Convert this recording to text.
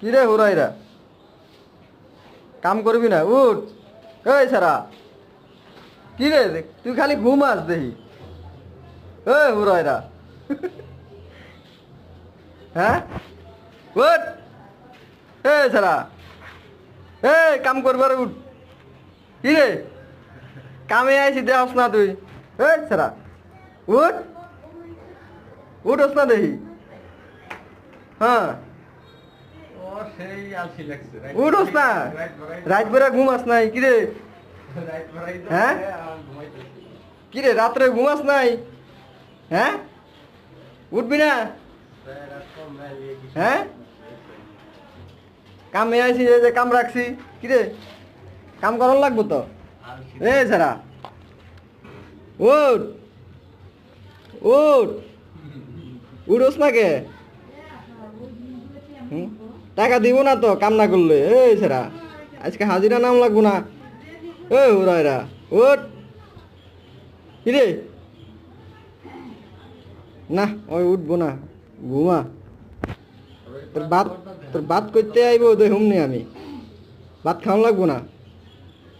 কি রে হুরাইরা কাম করবি না উঠ এই সারা কি রে তুই খালি ঘুমাস দেখি এই হুরাইরা হ্যাঁ উঠ এই সারা এই কাম করবার উঠ কি রে কামে আইছি দেহস না তুই এই সারা উঠ উঠস না দেখি হ্যাঁ উঠোস না রাত বেড়া ঘুমাস নাই কিরে হ্যাঁ কিরে রাত্রে ঘুমাস নাই হ্যাঁ উঠবি না হ্যাঁ কামে আইছি যে কাম রাখছি কিরে কাম করার লাগবো তো এ ছাড়া উঠ উঠ উঠোস না কে টাকা দিব না তো কাম না করলে এই সেরা আজকে হাজিরা নাম লাগবো না ওই হুরাইরা ওট কিরে না ওই উঠবো না ঘুমা তোর ভাত করতে আইবো দেখুম নি আমি ভাত খাওয়া লাগবো না